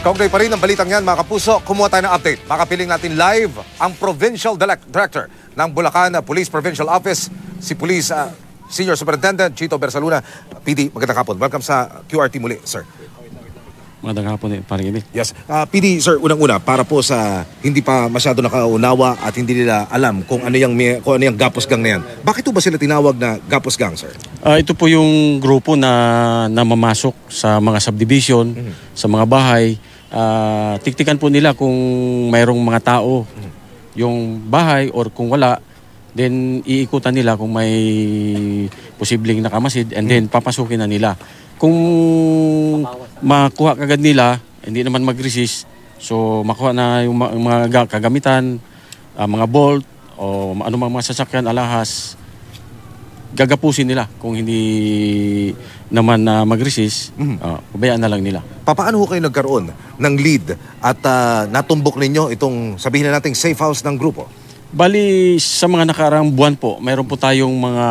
Kaugnay pa rin ang balitang yan, mga kapuso, kumuha tayo ng update. Makapiling natin live ang Provincial Director ng Bulacan Police Provincial Office, si Police Senior Superintendent Chito Bersaluna. PD, magandang hapon. Welcome sa QRT muli, sir. Magandang hapon, parang ini. Yes. PD, sir, unang-una, para po sa hindi pa masyado nakaunawa at hindi nila alam kung ano yung gapos gang na yan. Bakit ba sila tinawag na gapos gang, sir? Ito po yung grupo na mamasok sa mga subdivision, sa mga bahay. Tiktikan po nila kung mayroong mga tao yung bahay or kung wala, then iikutan nila kung may posibleng nakamasid and then papasukin na nila. Kung makuha kagad nila, hindi naman mag-resist, so makuha na yung mga kagamitan, mga bolt o anumang mga sasakyan, alahas, gagapusin nila. Kung hindi naman mag-resist, pabayaan na lang nila. Paano ho kayo nagkaroon ng lead at natumbok ninyo itong, sabihin na natin, safe house ng grupo? Bali, sa mga nakaraang buwan po, mayroon po tayong mga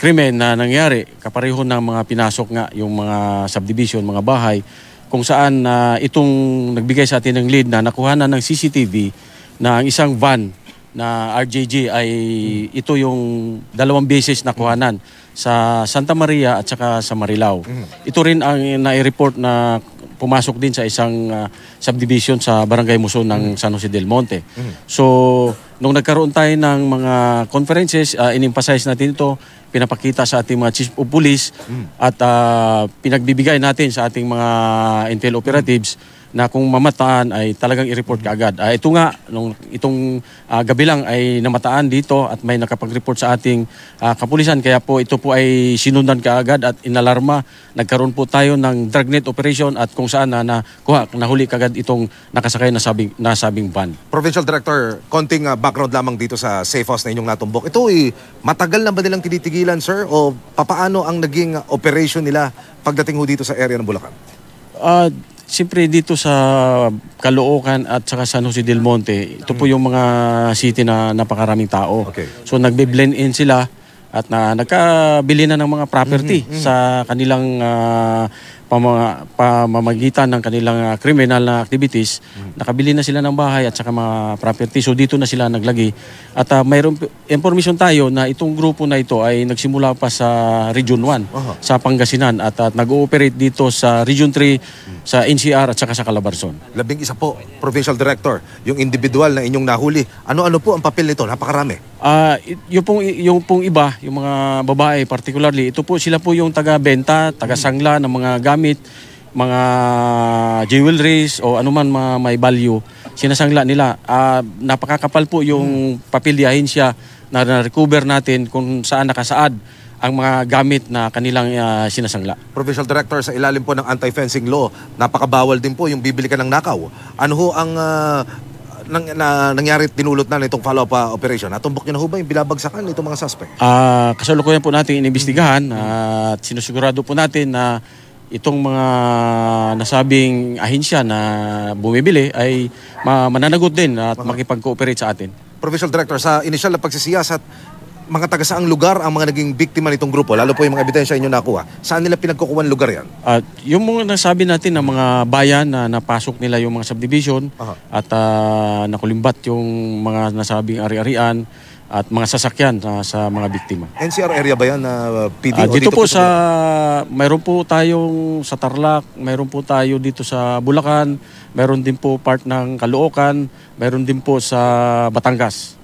krimen na nangyari kapareho ng mga pinasok nga yung mga subdivision, mga bahay, kung saan itong nagbigay sa atin ng lead na nakuhanan ng CCTV na ang isang van na RJG ay ito yung 2 beses nakuhanan sa Santa Maria at saka sa Marilao. Ito rin ang nai-report na pumasok din sa isang subdivision sa Barangay Muson ng San Jose del Monte. So, nung nagkaroon tayo ng mga conferences, in-emphasize natin ito, pinapakita sa ating mga chief of police at pinagbibigay natin sa ating mga intel operatives na kung mamataan ay talagang i-report kaagad. Ito nga, itong gabi lang ay namataan dito at may nakapag-report sa ating kapulisan. Kaya po ito po ay sinundan kaagad at inalarma. Nagkaroon po tayo ng dragnet operation at kung saan nahuli kaagad itong nakasakay na nasabing van. Provincial Director, konting background lamang dito sa safe house na inyong natumbok. Ito matagal na ba nilang tinitigilan, sir? O papaano ang naging operation nila pagdating ho dito sa area ng Bulacan? Siyempre dito sa Caloocan at saka San Jose del Monte, ito po yung mga city na napakaraming tao. Okay. So nagbe-blend in sila at nagkabili na ng mga property sa kanilang pamamagitan ng kanilang criminal na activities. Nakabili na sila ng bahay at saka mga property. So dito na sila naglagi. At mayroon information tayo na itong grupo na ito ay nagsimula pa sa Region 1 sa Pangasinan at nag-ooperate dito sa Region 3 sa NCR at saka sa Calabarzon. 11 po, Provincial Director, yung individual na inyong nahuli. Ano-ano po ang papel nito? Napakarami. Yung pong iba, yung mga babae particularly, ito po sila po yung taga-benta, taga-sangla ng mga gamit, mga jewelries o anuman may value, sinasangla nila. Napakakapal po yung papilyahin siya na recover natin kung saan nakasaad ang mga gamit na kanilang sinasangla. Provincial Director, sa ilalim po ng anti-fencing law, napakabawal din po yung bibili ka ng nakaw. Ano ho ang nangyari at dinulot na itong follow-up operation? Natumbok nyo na ho ba yung binabagsakan itong mga suspect? Kasalukuyan po natin inimbestigahan at sinusigurado po natin na itong mga nasabing ahensya na bumibili ay mananagot din at makipag-cooperate sa atin. Provincial Director, sa initial na pagsisiyasat, mga taga saang lugar ang mga naging biktima nitong grupo, lalo po yung mga ebidensya inyo nakuha? Saan nila pinagkukuhan lugar yan? Yung mga nasabi natin na mga bayan na napasok nila yung mga subdivision at nakulimbat yung mga nasabing ari-arian at mga sasakyan sa mga biktima. NCR area ba yan na PD? Dito po mayroon po tayong sa Tarlac, mayroon po tayo dito sa Bulacan, mayroon din po part ng Caloocan, mayroon din po sa Batangas.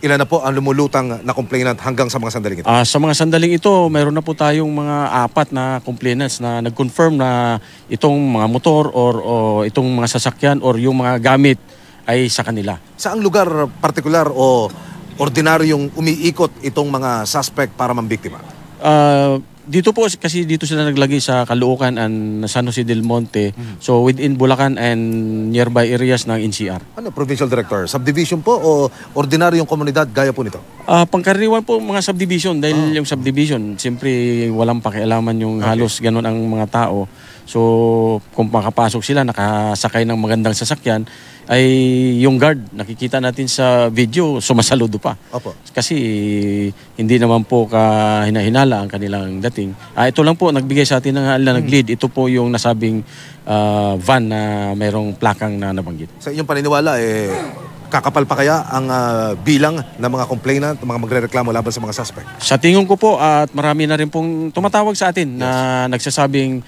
Ilan na po ang lumulutang na complainant hanggang sa mga sandaling ito? Sa mga sandaling ito, mayroon na po tayong mga 4 na complainants na nag-confirm na itong mga motor or itong mga sasakyan or yung mga gamit ay sa kanila. Saang lugar partikular o ordinaryong umiikot itong mga suspect para mambiktima? Dito po kasi dito sila naglagi sa Caloocan and San Jose del Monte. So within Bulacan and nearby areas ng NCR. Ano, Provincial Director? Subdivision po o ordinaryong komunidad gaya po nito? Pangkaraniwan po mga subdivision dahil yung subdivision, siyempre walang pakialaman yung halos ganun ang mga tao. So kung makapasok sila, nakasakay ng magandang sasakyan, ay yung guard, nakikita natin sa video, sumasaludo pa. Opo. Kasi hindi naman po kahinahinala ang kanilang dating. Ito lang po, nagbigay sa atin ng nag-lead. Ito po yung nasabing van na mayroong plakang na nabanggit. Sa inyong paniniwala, kakapal pa kaya ang bilang ng mga complainant, mga magrereklamo laban sa mga suspect? Sa tingin ko po, at marami na rin pong tumatawag sa atin na nagsasabing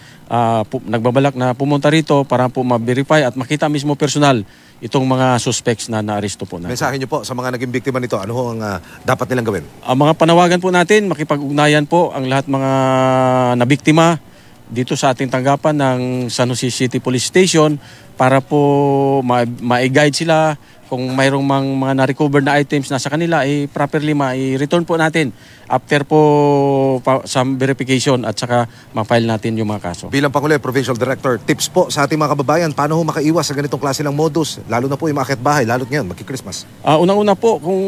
nagbabalak na pumunta rito para po ma-verify at makita mismo personal itong mga suspects na naaresto po natin. Mensahe niyo po sa mga naging biktima nito, ano ho ang dapat nilang gawin? Ang mga panawagan po natin, makipag-ugnayan po ang lahat mga nabiktima dito sa ating tanggapan ng San Jose City Police Station para po ma-guide sila kung mayroong mga na-recover na items na sa kanila, properly ma-return po natin after po some verification at saka ma-file natin yung mga kaso. Bilang Pangulo, Provincial Director, tips po sa ating mga kababayan, paano ho makaiwas sa ganitong klase ng modus, lalo na po yung mga bahay, lalo't ngayon, magki-Christmas? Unang-una po, kung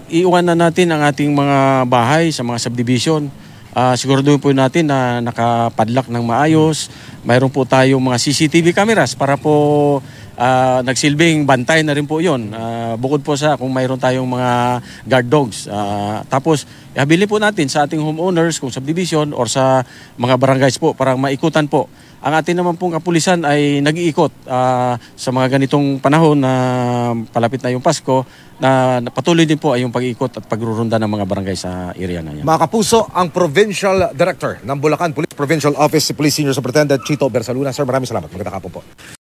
iiwanan natin ang ating mga bahay sa mga subdivision, siguraduhin po natin na nakapadlock ng maayos. Mayroon po tayong mga CCTV cameras para po nagsilbing bantay na rin po yun. Bukod po sa kung mayroon tayong mga guard dogs. Tapos, ihabilin po natin sa ating homeowners kung subdivision or sa mga barangays po para maikutan po. Ang atin naman pong kapulisan ay nag-iikot sa mga ganitong panahon na palapit na yung Pasko na patuloy din po ay yung pag-iikot at pagrurunda ng mga barangay sa area na yan. Mga kapuso, ang Provincial Director ng Bulacan Police Provincial Office, si Police Senior Superintendent Chito Bersaluna. Sir, maraming salamat. Magandang hapon po.